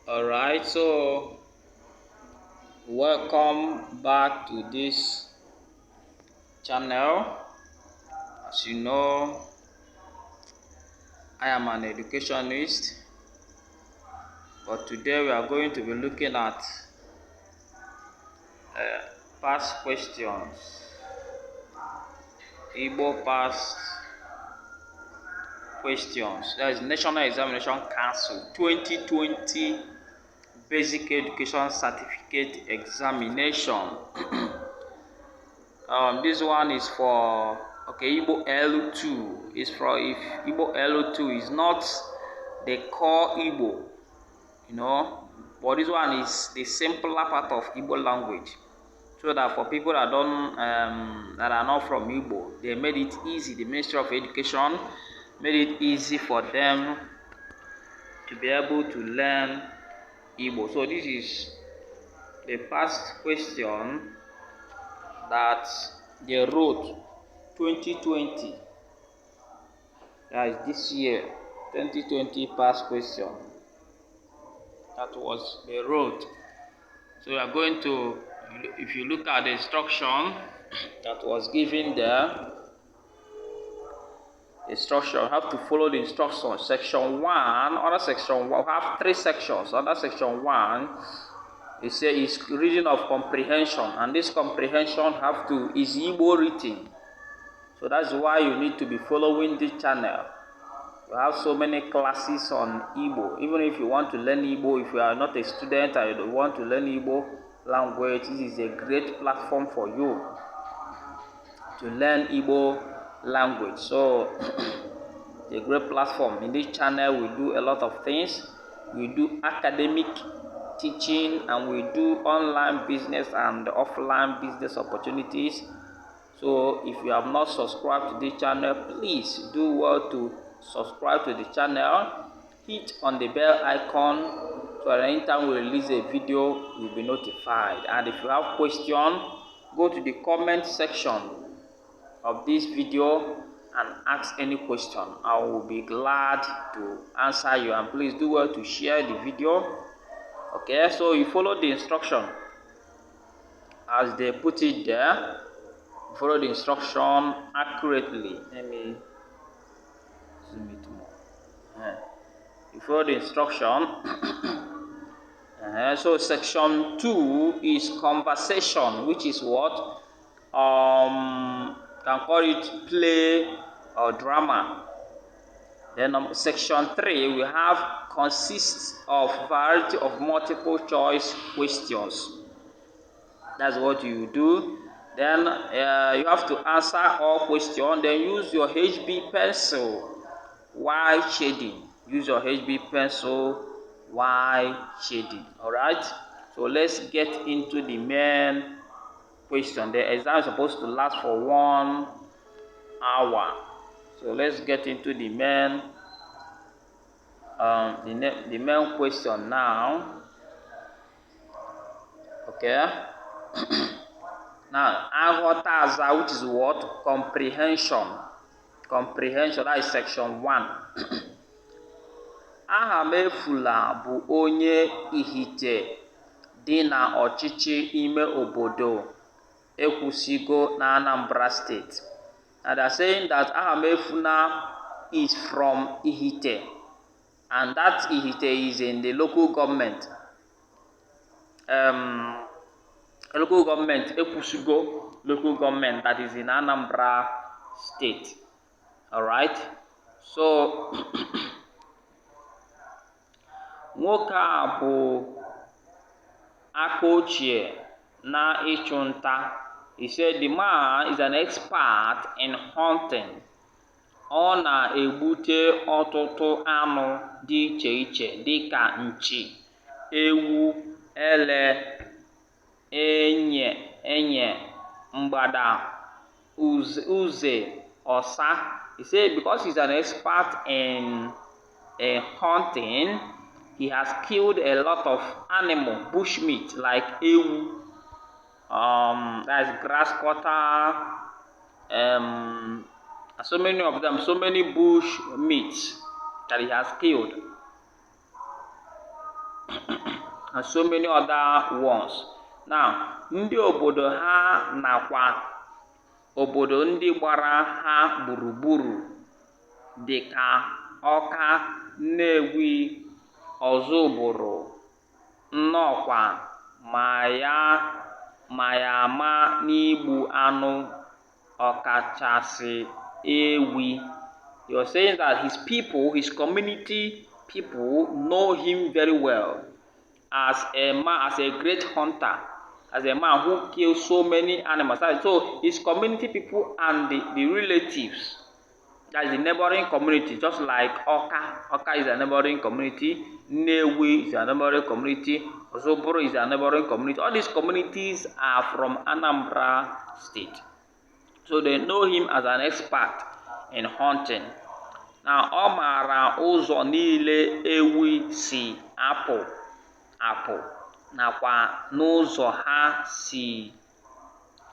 Alright, so welcome back to this channel. As you know, I am an educationist, but today we are going to be looking at past questions, Igbo past questions. That is National Examination Council 2020 Basic Education Certificate Examination. This one is for Igbo L2 is for if Igbo L2 is not the core Igbo, but this one is the simpler part of Igbo language, so that for people that don't that are not from Igbo, they made it easy. The Ministry of Education made it easy for them to be able to learn Igbo. So this is the past question that they wrote 2020, that is this year, 2020 past question that was they wrote. So we are going to, if you look at the instruction that was given there, instruction, you have to follow the instruction. Section 1, under section 1, we have 3 sections. Under section 1, it says it's reading of comprehension, and this comprehension is Igbo written. So that's why you need to be following this channel. We have so many classes on Igbo. Even if you want to learn Igbo, if you are not a student and you want to learn Igbo language, this is a great platform for you to learn Igbo language. So it's a great platform. In this channel, we do a lot of things. We do academic teaching, and we do online business and offline business opportunities. So if you have not subscribed to this channel, please do well to subscribe to the channel. Hit on the bell icon so that anytime we release a video, you'll be notified. And if you have questions, go to the comment section of this video and ask any question. I will be glad to answer you. And please do well to share the video. Okay, so you follow the instruction as they put it there. Follow the instruction accurately. Let me zoom it more. You follow the instruction. So section 2 is conversation, which is what can call it play or drama. Then section 3 we have consists of variety of multiple choice questions. That's what you do. Then you have to answer all questions. Then use your HB pencil while shading. Use your HB pencil while shading. Alright? So let's get into the main question. The exam is supposed to last for 1 hour. So let's get into the main the main question now. Okay. Now, aghọta, which is what? Comprehension. Comprehension, that is section 1. Ahamefula bụ onye Ihite dị na ọchịchị ime obodo Ekwusigo na Anambra State. And they are saying that Ahamefula is from Ihite, and that Ihite is in the local government. Local government, Ekwusigo local government, that is in Anambra State. Alright? So, nwoke a bụ aka ochie na ịchụ nta. He said the man is an expert in hunting. Ọ na-egbute ọtụtụ anụ dị iche iche dịka nchi, ewu, ele, enye, mgbada, uze, ọsa. He said because he's an expert in hunting, he has killed a lot of animal, bush meat, like ewu, that's grass cutter, so many of them, so many bush meats that he has killed. and so many other ones. Now, ndị obodo ha nakwa obodo ndị gbara ha gburugburu dịka Ọka, Nnewi, Ọzụbụrụ, Nnọkwa, ma ya ama n'igbu anụ ọkachasị ewi. He was saying that his people, his community people, know him very well as a man, as a great hunter, as a man who kills so many animals. So his community people and the relatives, that is the neighboring community, just like Ọka. Ọka is a neighboring community. Nnewi is a neighboring community. Ọzụbụrụ is a neighboring community. All these communities are from Anambra State. So they know him as an expert in hunting. Now, ọ maara ụzọ niile ewi si apụ nakwa n'ụzọ ha si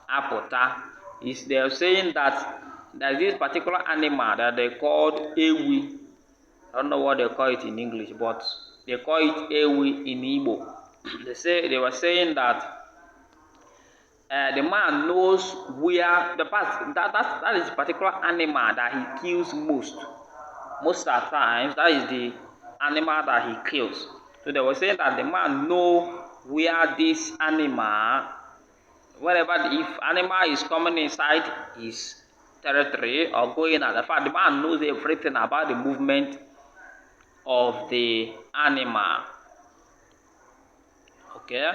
apụta. They are saying that there's this particular animal that they called ewi. I don't know what they call it in English, but they call it ewi in Igbo. They were saying that the man knows where that is the particular animal that he kills most of the times. That is the animal that he kills. So they were saying that the man knows where this animal, if animal is coming inside his territory or going out, in fact, the man knows everything about the movement of the animal. Okay?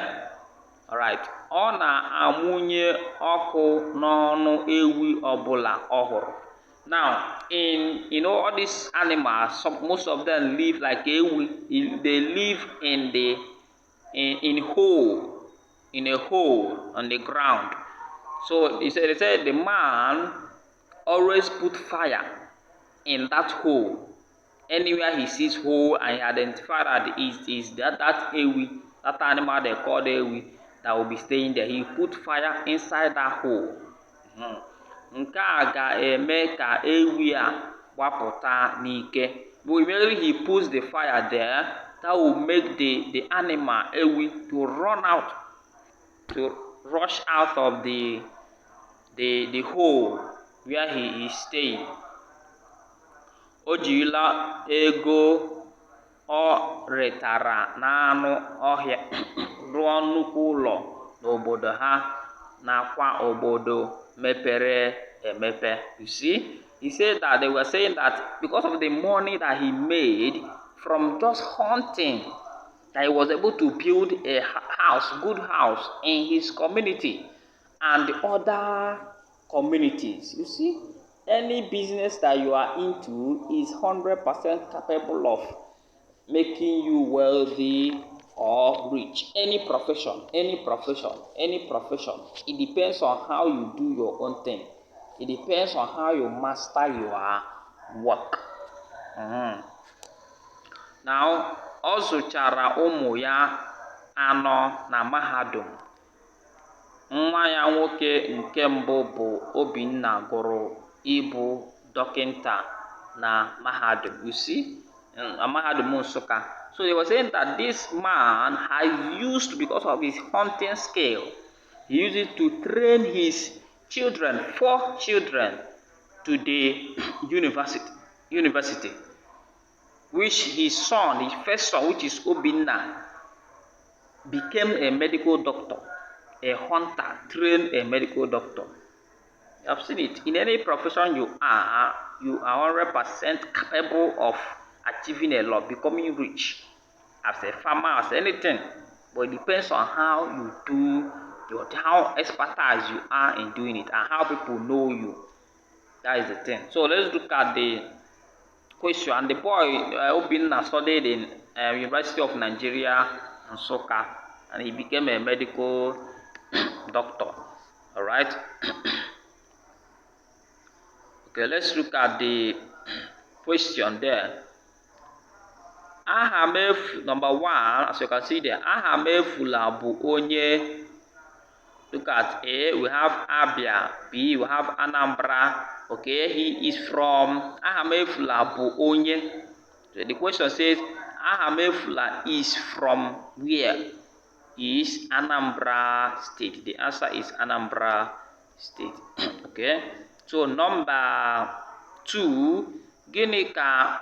Alright. Ọ na-amụnye ọkụ n'ọnụ ewi ọbụla ọhụrụ. Now, in all these animals, most of them live like ewi. They live in a hole on the ground. So they said the man always put fire in that hole. Anywhere he sees hole and he identifies that is that ewi, that animal they call the ewi, that will be staying there. He put fire inside that hole. Nke a ga-eme ka ewi a gbapụta n'ike. But immediately he puts the fire there, that will make the animal ewi to rush out of the hole where he is staying. O jirila ego ọ retara n'anụ ọhịa rụọ nnukwu ụlọ n'obodo ha nakwa obodo mepere emepe. You see, he said that they were saying that because of the money that he made from just hunting, that he was able to build a good house in his community and the other communities. You see, any business that you are into is 100% capable of making you wealthy or rich. Any profession. It depends on how you do your own thing. It depends on how you master your work. Now, ọ zụchara ụmụ ya anọ na mahadum. Nwa ya nwoke nke mbụ bụ Obinna gụrụ ịbụ dọkịnta na mahadum. You see, mahadum Nsukka. So they were saying that this man has used, because of his hunting skill, he used it to train his children, 4 children, to the university, which his son, his first son, which is Obinna, became a medical doctor, a hunter, trained a medical doctor. I've seen it. In any profession you are 100% capable of achieving a lot, becoming rich, as a farmer, as anything. But it depends on how you do how expertise you are in doing it, and how people know you. That is the thing. So let's look at the question. And the boy Obinna studied in University of Nigeria, Nsukka, and he became a medical doctor. All right. Okay, let's look at the question there. Ahamef, number 1, as you can see there, Ahamefula bụ onye. Look at A, we have Abia. B, we have Anambra. Okay, he is from Ahamefula bụ onye. So the question says, Ahamefula is from where? Is Anambra State. The answer is Anambra State. Okay. So number 2, gịnị ka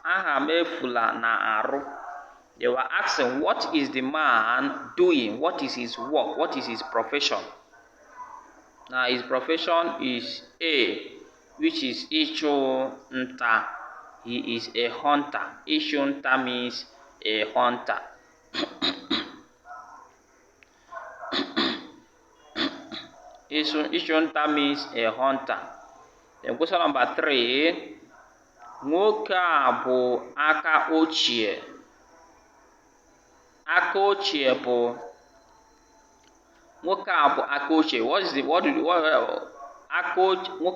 Ahamefula na-arụ? They were asking, what is the man doing? What is his work? What is his profession? Now, his profession is A, which is Ichu Nta. He is a hunter. Ichu Nta means a hunter. Ichu Nta means a hunter. Then question number 3, nwoke a bụ aka ochie. Aka ochie bụ nwoke a bụ aka ochie. Nwoke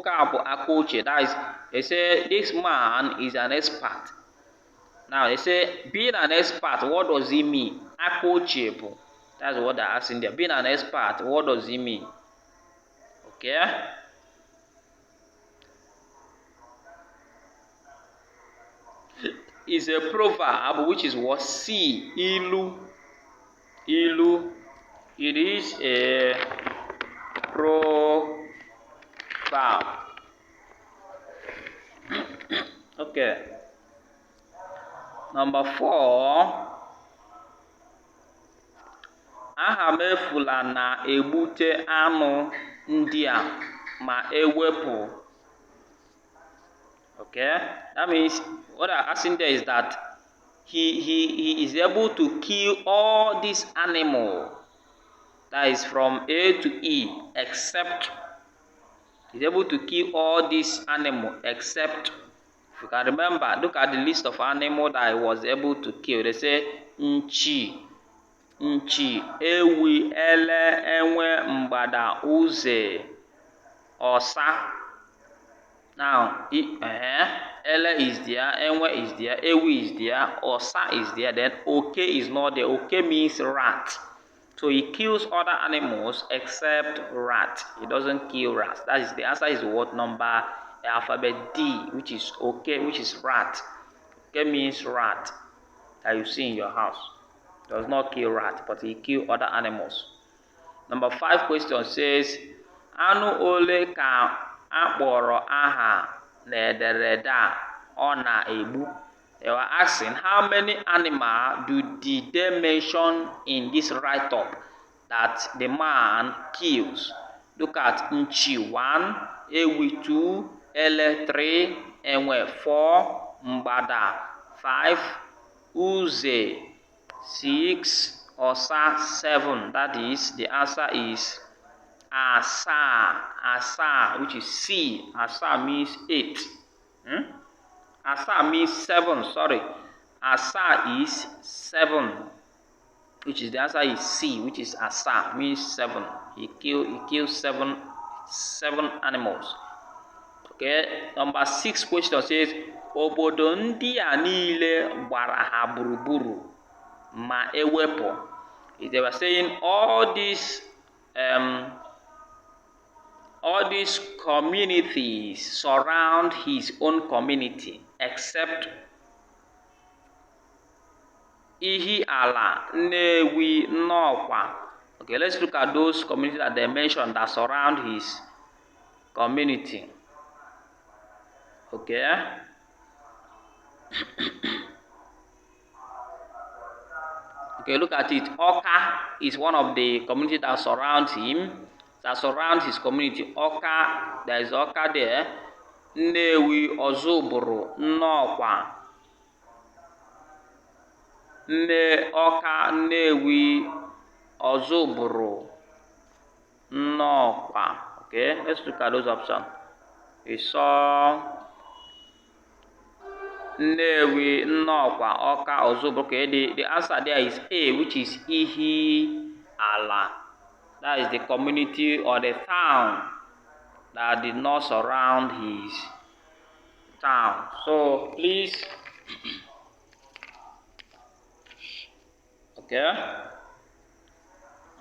a bụ aka ochie. That is, they say this man is an expert. Now they say being an expert, what does he mean? Aka ochie bụ. That's what they're asking there. Being an expert, what does he mean? Okay. Is a proverb which is what? See, ilu. Ilu. It is a proverb. Okay. Number 4. Ahamefula na-egbute anụ ndị a ma ewepụ. Okay, that means what I'm asking there is that he is able to kill all these animals. That is from A to E, except he's able to kill all these animals except, if you can remember, look at the list of animals that he was able to kill. They say nchi, ewi, ele, enwe, mgbada, uze, osa. Now, ele is there, enwe is there, ewi is there, osa is there, then oke is not there. Oke means rat. So he kills other animals except rat. He doesn't kill rats. That is, the answer is what number? Alphabet D, which is okay, which is rat. Okay means rat that you see in your house. Does not kill rat, but he kills other animals. Number 5 question says, Anu ole ka akpọrọ aha n'ederede a ọ na-egbu? They were asking, how many animals did they mention in this write-up that the man kills? Look at nchi 1, ewi 2, ele 3, enwe 4, mgbada 5, uze 6, osa 7. That is, the answer is asa, which is C. Asa means 8. Asa means 7, sorry. Asa is 7, which is the answer is C, which is asa, means 7. He kills 7 animals. Okay, number 6 question says, obodo ndị a niile gbara ha gburugburu ma ewepụ. They were saying all these communities surround his own community except Ihiala, Nnewi, Nnọkwa. Okay, let's look at those communities that they mentioned that surround his community. Okay. Okay, look at it. Oka is one of the communities that surround him, that surround his community. Oka, there is Oka there. Nnewi, Ozuburu, Nnọkwa. Oka, Nnewi, Ozuburu, Nnọkwa. Okay, let's look at those options. We saw Nnewi, Nnọkwa, Oka, Ozuburu. Okay, the answer there is A, which is Ihiala. That is the community or the town that did not surround his town. So please, okay.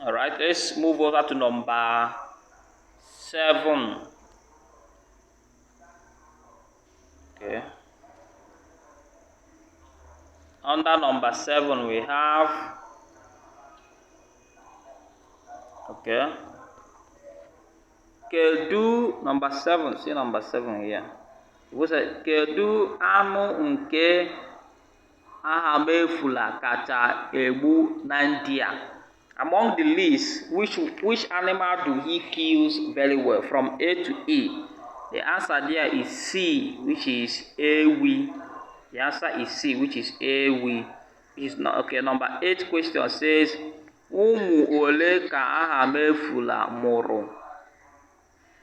All right, let's move over to number 7. Okay. under number 7 we have, okay, kedu, number 7, see number 7 here. It was a kedu anụ nke aha mefula kacha egbu na India. Among the list, which animal do he kills very well from A to E? The answer there is C, which is ewi. The answer is C, which is ewi. Which is not okay. Number 8 question says, ụmụ ole ka aha mefula mụrụ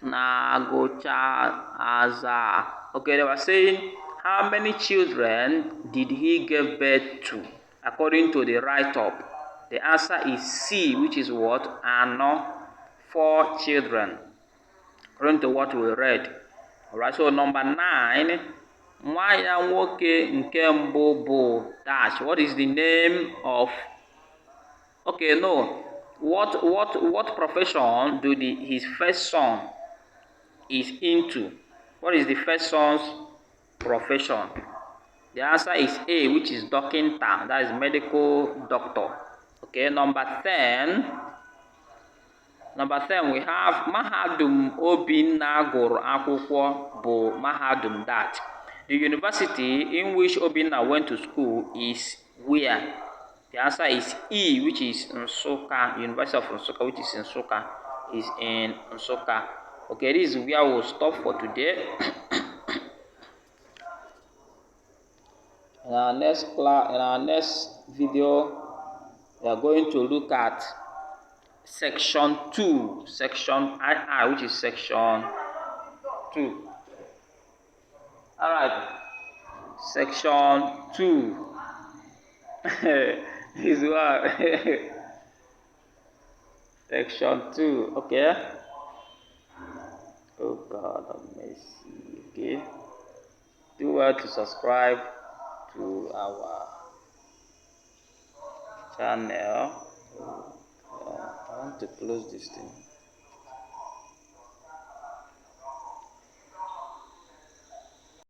na Gocha Aza? Okay, they were saying, how many children did he give birth to? According to the write-up, the answer is C, which is what? Ano, 4 children. According to what we read. Alright, so number 9, nwa ya nwoke nke mbụ bụ dash. What is the name of? Okay, no. What profession do his first son is into? What is the first son's profession? The answer is A, which is dokinta. That is medical doctor. Okay, number 10. Number 10, we have Mahadum Obinna gụrụ akwụkwọ bụ Mahadum that. The university in which Obinna went to school is where? The answer is E, which is Nsukka. University of Nsukka, which is in Nsukka, is in Nsukka. Okay, this is where we'll stop for today. In our next class, in our next video, we are going to look at section 2, section II, which is section 2. All right, section 2. This one. Section 2. Okay. Oh God of mercy. Okay. Do well to subscribe to our channel. I want to close this thing.